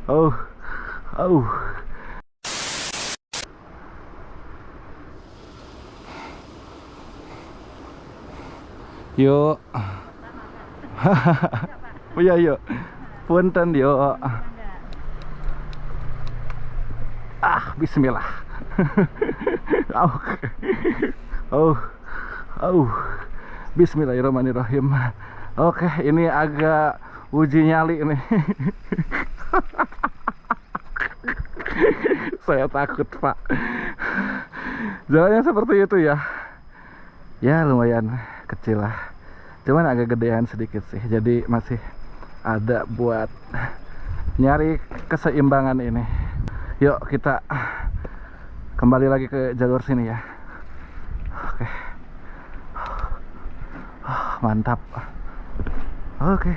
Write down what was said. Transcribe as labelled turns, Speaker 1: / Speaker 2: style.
Speaker 1: Oh, oh. Yuk. Oh iya yuk. Punten yuk. Bismillah. Oke. Oh, oh. Bismillahirrahmanirrahim. Oke, ini agak uji nyali nih. Saya takut, Pak. Jalannya seperti itu ya. Ya lumayan kecil lah. Cuman agak gedean sedikit sih. Jadi masih ada buat nyari keseimbangan ini. Yuk kita kembali lagi ke jalur sini ya. Oke. Mantap. Oke.